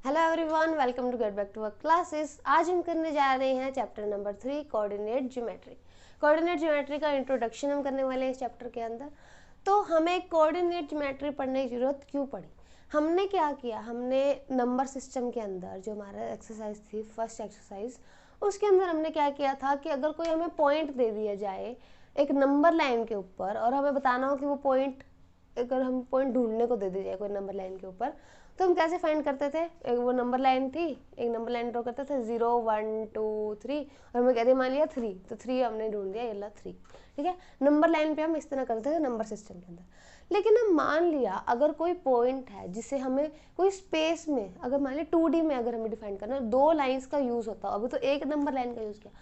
Hello everyone, welcome to get back to our classes. आज हम करने जा रहे हैं chapter number 3 coordinate geometry. Coordinate geometry का इंट्रोडक्शन हम करने वाले हैं इस चैप्टर के अंदर। तो हमें कोऑर्डिनेट ज्योमेट्री पढ़ने की जरूरत क्यों पड़ी? हमने क्या किया, हमने नंबर सिस्टम के अंदर जो हमारा एक्सरसाइज थी, फर्स्ट एक्सरसाइज, उसके अंदर हमने क्या किया था कि अगर कोई हमें पॉइंट दे दिया जाए एक नंबर लाइन के ऊपर और हमें बताना हो कि वो पॉइंट, अगर हम पॉइंट ढूंढने को दे दी जाए कोई नंबर लाइन के ऊपर, तो हम कैसे फाइंड करते थे? एक वो नंबर लाइन थी, एक नंबर लाइन ड्रॉ करते थे 0 1 2 3 और हमें कहते मान लिया 3, तो 3 हमने ढूंढ दिया, ये ला 3। ठीक है, नंबर लाइन पे हम इस तरह करते थे नंबर सिस्टम के अंदर। लेकिन हम मान लिया अगर कोई पॉइंट है जिसे हमें कोई स्पेस में, अगर मान लिया 2D में अगर हमें डिफाइन करना है, दो लाइन्स का यूज होता है, अभी तो एक नंबर लाइन का यूज किया,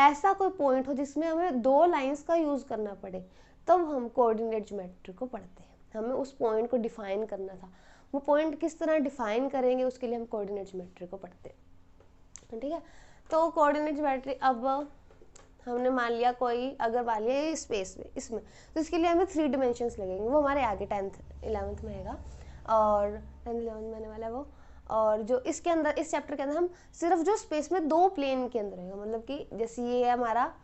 ऐसा कोई पॉइंट हो जिसमें हमें दो लाइन्स का यूज करना पड़े, तब हम कोऑर्डिनेट ज्योमेट्री को पढ़ते हैं। हमें उस पॉइंट को डिफाइन करना था, वो पॉइंट किस तरह डिफाइन करेंगे उसके लिए हम कोऑर्डिनेट ज्योमेट्री को पढ़ते हैं। ठीक है, तो कोऑर्डिनेट ज्योमेट्री, अब हमने मान लिया कोई, अगर मान लिया स्पेस में, इसमें, तो इसके लिए हमें 3 डिमेंशंस लगेंगे। वो हमारे आगे 10th 11th में आएगा और 10th 11th में आने वाला है वो। और जो इसके अंदर, इस चैप्टर के अंदर हम सिर्फ जो स्पेस में दो प्लेन के अंदर रहेगा, मतलब कि जैसे ये है हमारा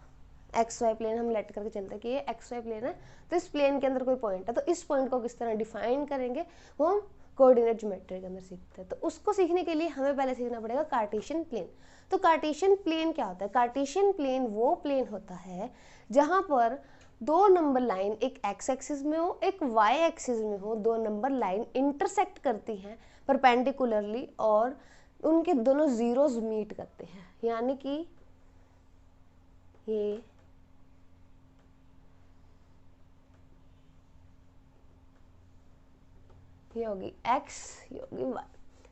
एक्स वाई प्लेन, हम लेट करके चलते हैं कि ये एक्स वाई प्लेन है, तो इस प्लेन के अंदर कोई पॉइंट है, तो इस पॉइंट को किस तरह डिफाइन करेंगे वो हम कोऑर्डिनेट ज्योमेट्री के अंदर सीखते हैं। तो उसको सीखने के लिए हमें पहले सीखना पड़ेगा कार्टेशियन प्लेन। तो कार्टेशियन प्लेन क्या होता है? कार्टेशियन प्लेन वो प्लेन होता है जहां पर दो नंबर लाइन, एक एक्स एक्सिस में हो, एक वाई एक्सिस में हो, दो नंबर लाइन इंटरसेक्ट करती हैं परपेंडिकुलरली और उनके दोनों जीरोज मीट करते हैं। यानी कि ये होगी x, ये होगी y।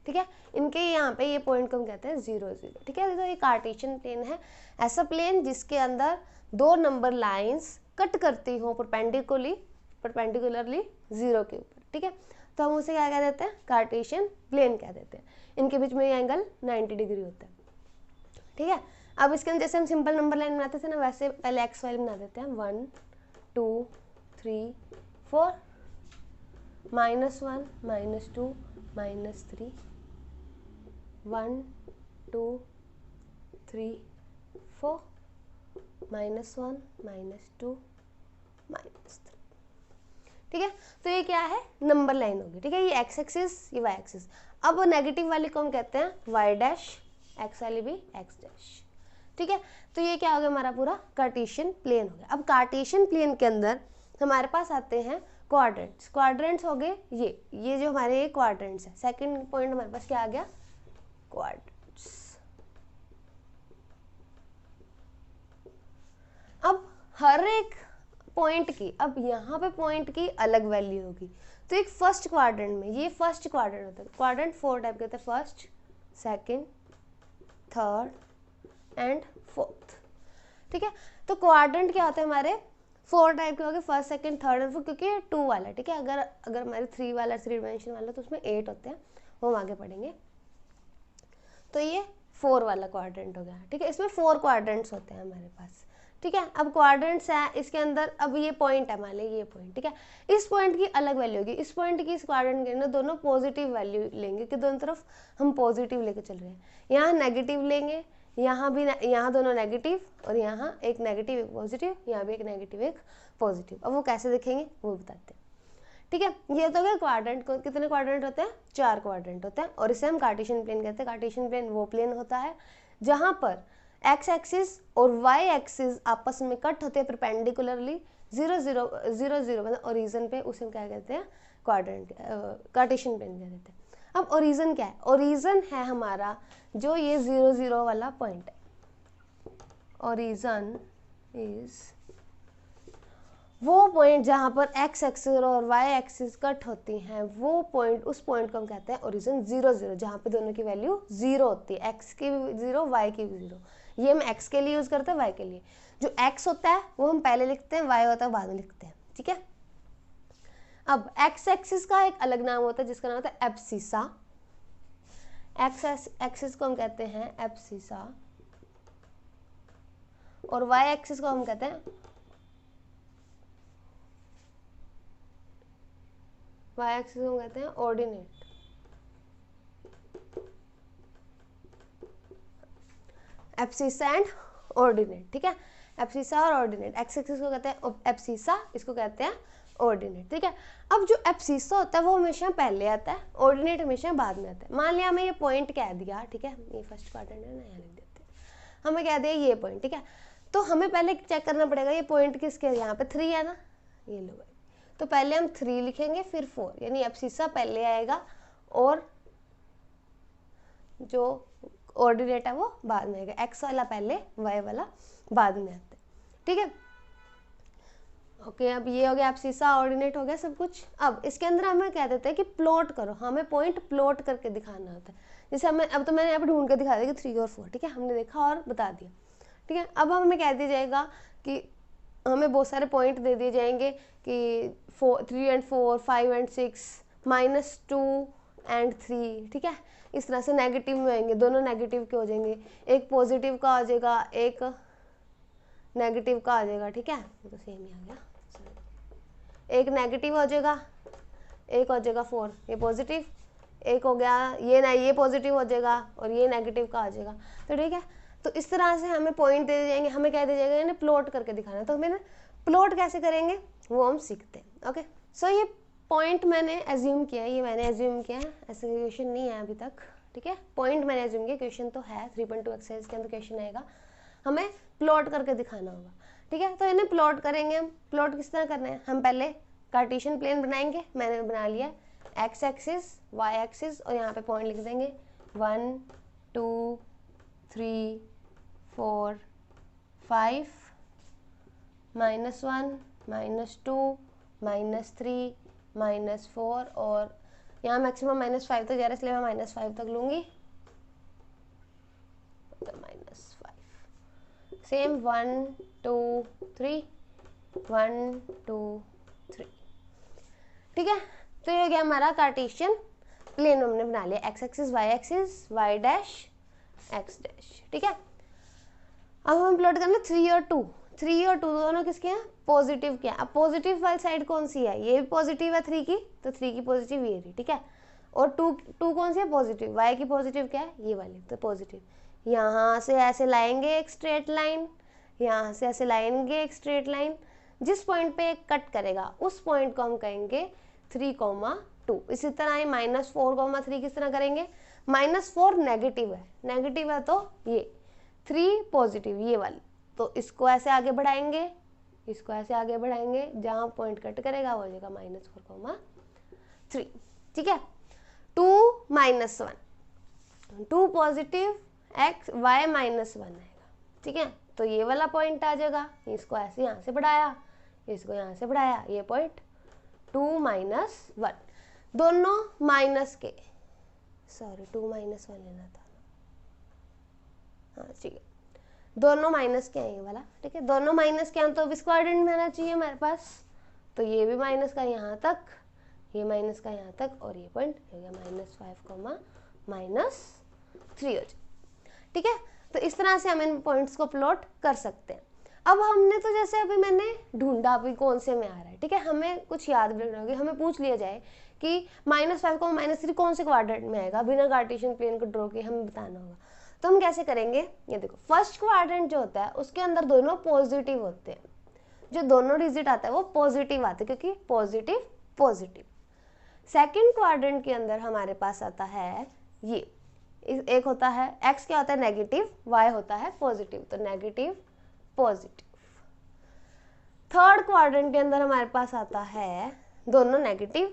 ठीक है, इनके यहाँ पे ये पॉइंट को हम कहते हैं 0 0। ठीक है, तो ये कार्टेशियन प्लेन है, ऐसा प्लेन जिसके अंदर दो नंबर लाइंस कट करती हो परपेंडिकुलरली 0 के ऊपर। ठीक है, तो हम उसे क्या कह देते हैं? कार्टेशियन प्लेन कह देते हैं। इनके बीच में ये एंगल 90 डिग्री होता है। ठीक है, अब इसके अंदर जैसे हम सिंपल नंबर लाइन बनाते थे ना, वैसे पहले एक्स वाई बना देते हैं। 1 2 3 4, -1 -2 -3, 1 2 3 4, -1 -2 -3। ठीक है, तो ये क्या है? नंबर लाइन होगी। ठीक है, ये एक्स एक्सिस, ये वाई एक्सिस। अब नेगेटिव वाले को हम कहते हैं वाई डैश, एक्स वाली भी एक्स डैश। ठीक है, तो ये क्या हो गया? हमारा पूरा कार्टेशियन प्लेन हो गया। अब कार्टेशियन प्लेन के अंदर हमारे पास आते हैं क्वाड्रेंट्स। क्वाड्रेंट्स हो गए ये जो हमारे क्वाड्रेंट्स है। सेकंड पॉइंट हमारे पास क्या आ गया? क्वाड्रेंट्स। अब हर एक पॉइंट की, अब यहाँ पे पॉइंट की अलग वैल्यू होगी। तो एक फर्स्ट क्वाड्रेंट में, ये फर्स्ट क्वाड्रेंट होता है, क्वाड्रेंट 4 टाइप के होते हैं, first, second, third and fourth. ठीक है, तो क्वाड्रेंट क्या होता है? हमारे 4 टाइप के हो गए, first second third and fourth, क्योंकि 2 वाला। ठीक है, अगर हमारे 3 वाला, 3 डिमेंशन वाला, तो उसमें 8 होते हैं, वो हम आगे पढ़ेंगे। तो ये 4 वाला क्वाड्रेंट हो गया। ठीक है, इसमें 4 क्वाड्रेंट्स होते हैं हमारे पास। ठीक है, अब क्वाड्रेंट्स है इसके अंदर, अब ये पॉइंट है, मान लीजिए ये पॉइंट। ठीक है, इस पॉइंट की अलग वैल्यू होगी, इस पॉइंट की, इस क्वाड्रेंट के अंदर दोनों पॉजिटिव वैल्यू लेंगे कि दोनों तरफ हम पॉजिटिव लेके चल रहे हैं। यहाँ नेगेटिव लेंगे, यहाँ भी, यहाँ दोनों नेगेटिव, और यहाँ एक नेगेटिव एक पॉजिटिव, यहाँ भी एक नेगेटिव एक पॉजिटिव। अब वो कैसे दिखेंगे वो बताते हैं। ठीक है, ये तो क्या क्वाड्रेंट को, कितने क्वाड्रेंट होते हैं? 4 क्वाड्रेंट होते हैं, और इसे हम कार्टेशियन प्लेन कहते हैं। कार्टेशियन प्लेन वो प्लेन होता है जहां पर एक्स एक्सिस और वाई एक्सिस आपस में कट होते हैं परपेंडिकुलरली 0 0 0 0, मतलब ओरिजिन पे, उसे हम क्या कहते हैं? क्वाड्रेंट, कार्टेशियन प्लेन कह देते हैं। अब ओरिजिन क्या है? ओरिजिन है हमारा जो ये 0 0 वाला पॉइंट है। ओरिजिन इज वो पॉइंट जहां पर एक्स एक्सिस और वाई एक्सिस कट होती हैं, वो पॉइंट, उस पॉइंट को हम कहते हैं ओरिजिन 0 0, जहां पे दोनों की वैल्यू 0 होती है, एक्स की भी 0 वाई की भी 0। ये हम एक्स के लिए यूज करते हैं, वाई के लिए। जो एक्स होता है वो हम पहले लिखते हैं, वाई होता है बाद में लिखते हैं। ठीक है, अब एक्स एक्सिस का एक अलग नाम होता है जिसका नाम होता है एब्सिसा। एक्स एक्सिस को हम कहते हैं एब्सिसा, और वाई एक्सिस को हम कहते हैं, वाई एक्सिस को कहते हैं ऑर्डिनेट। एब्सिसा एंड ऑर्डिनेट, ठीक है, एब्सिसा और ऑर्डिनेट, एक्स एक्सिस को कहते हैं एब्सिसा, इसको कहते हैं ऑर्डिनेट, ठीक है। अब जो एब्सिसा होता है वो हमेशा पहले आता है, ऑर्डिनेट हमेशा बाद में आता है। मान लिया हमें ये पॉइंट कह दिया, ठीक है, ये फर्स्ट क्वाड्रेंट है ना, यहाँ लिख देते हैं, हमें कह दिया ये पॉइंट, ठीक है, तो हमें पहले चेक करना पड़ेगा ये पॉइंट किसके, यहाँ पे 3 है ना, ये लो भाई, तो पहले हम 3 लिखेंगे फिर 4, यानी एब्सिसा पहले आएगा और जो ऑर्डिनेट है वो बाद में आएगा, एक्स वाला पहले वाई वाला बाद में आता है, ठीक है। ओके, अब ये हो गया एब्सिसा, ऑर्डिनेट हो गया सब कुछ। अब इसके अंदर हमें कह देते हैं कि प्लॉट करो, हमें पॉइंट प्लॉट करके दिखाना होता है। जैसे हमें अब तो मैंने यहाँ पे ढूंढ कर दिखा दिया कि 3 और 4, ठीक है, हमने देखा और बता दिया, ठीक है। अब हमें कह दिया जाएगा कि हमें बहुत सारे पॉइंट दे दिए जाएंगे कि 3 and 4, 5 and 6, -2 and 3, ठीक है, इस तरह से नेगेटिव में आएंगे, दोनों नेगेटिव के हो जाएंगे, एक पॉजिटिव का आ जाएगा, एक नेगेटिव का आ जाएगा, ठीक है, तो सेम ही आ गया, एक नेगेटिव हो जाएगा, एक हो जाएगा 4, ये पॉजिटिव, एक हो गया ये पॉजिटिव हो जाएगा और ये नेगेटिव का आ जाएगा, तो ठीक है। तो इस तरह से हमें पॉइंट दे जाएंगे, हमें कह दिया जाएगा इन्हें प्लॉट करके दिखाना है, तो हमें प्लॉट कैसे करेंगे वो हम सीखते हैं। ओके, सो ये पॉइंट मैंने एज्यूम किया है, ये मैंने एज्यूम किया है, ऐसे क्वेश्चन नहीं है अभी तक, ठीक है, पॉइंट मैंने एज्यूम किया, क्वेश्चन तो है 3.2 एक्सरसाइज के अंदर क्वेश्चन आएगा, हमें प्लॉट करके दिखाना होगा, ठीक है। तो इन्हें प्लॉट करेंगे हम, प्लॉट किस तरह करना है, हम पहले कार्टेशियन प्लेन बनाएंगे, मैंने बना लिया एक्स एक्सिस, वाई एक्सिस, और यहाँ पे पॉइंट लिख देंगे 1 2 3 4 5, -1 -2 -3 -4, और यहाँ मैक्सिमम -5 तक जा रहा है, इसलिए मैं -5 तक लूँगी, -5, सेम 1 2 3 1 2 3, ठीक है। तो ये हो गया हमारा कार्टेशियन प्लेन हमने बना लिया, X axis, Y dash, X dash, ठीक है। अब हम प्लॉट करना 3 और 2, 3 और 2 दोनों किसके हैं, पॉजिटिव के हैं। अब पॉजिटिव वाली साइड कौन सी है, ये भी पॉजिटिव है 3 की, तो 3 की पॉजिटिव ये रही, ठीक है, और 2 कौन सी है, पॉजिटिव, वाई की पॉजिटिव क्या है, ये वाली, तो पॉजिटिव, यहाँ से ऐसे लाएंगे एक स्ट्रेट लाइन, यहाँ से ऐसे लाएंगे एक स्ट्रेट लाइन, जिस पॉइंट पे कट करेगा उस पॉइंट को हम कहेंगे 3,2। इसी तरह ये -4,3 किस तरह करेंगे, -4 नेगेटिव है तो ये 3 पॉजिटिव, ये वाली, तो इसको ऐसे आगे बढ़ाएंगे, इसको ऐसे आगे बढ़ाएंगे, जहां पॉइंट कट करेगा वो हो जाएगा -4,3, ठीक है। 2 -1, 2 पॉजिटिव, एक्स वाई -1 आएगा, ठीक है, तो ये वाला पॉइंट आ जाएगा, इसको ऐसे यहाँ से बढ़ाया, इसको यहाँ से बढ़ाया, ये पॉइंट 2 -1, दोनों माइनस के, सॉरी 2 -1 लेना था, हाँ ठीक है, दोनों माइनस के हैं ये वाला, ठीक है, दोनों माइनस के हैं तो इस क्वाड्रेंट में आना चाहिए हमारे पास, तो ये भी माइनस का यहाँ तक, ये माइनस का यहाँ तक, और ये पॉइंट हो गया -5, -3 हो जाए, ठीक है। तो इस तरह से हम इन पॉइंट्स को प्लॉट कर सकते हैं। अब हमने तो जैसे अभी मैंने ढूंढा अभी कौन से में आ रहा है, ठीक है, हमें कुछ याद भी रखना होगा, हमें पूछ लिया जाए कि -5 को -3 कौन से क्वाड्रेंट में आएगा, बिना कार्टेशियन प्लेन को ड्रॉ किए हमें बताना होगा। तो हम कैसे करेंगे, ये देखो, फर्स्ट क्वाड्रेंट जो होता है उसके अंदर दोनों पॉजिटिव होते हैं, जो दोनों डिजिट आता है वो पॉजिटिव आते हैं, क्योंकि पॉजिटिव पॉजिटिव। सेकंड क्वाड्रेंट के अंदर हमारे पास आता है ये, एक होता है एक्स क्या होता है नेगेटिव, वाई होता है पॉजिटिव, तो नेगेटिव पॉजिटिव। थर्ड क्वाड्रेंट के अंदर हमारे पास आता है दोनों नेगेटिव,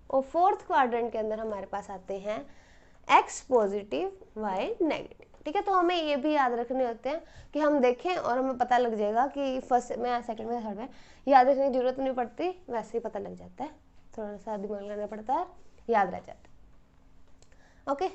और फोर्थ क्वाड्रेंट के अंदर हमारे पास आते हैं एक्स पॉजिटिव, वाई नेगेटिव, ठीक है। तो हमें ये भी याद रखने होते हैं कि हम देखें और हमें पता लग जाएगा कि फर्स्ट में, सेकंड में, थर्ड में, याद रखने की जरूरत नहीं पड़ती, वैसे ही पता लग जाता है, थोड़ा सा दिमाग लगाना पड़ता है, याद रह जाता है। ओके।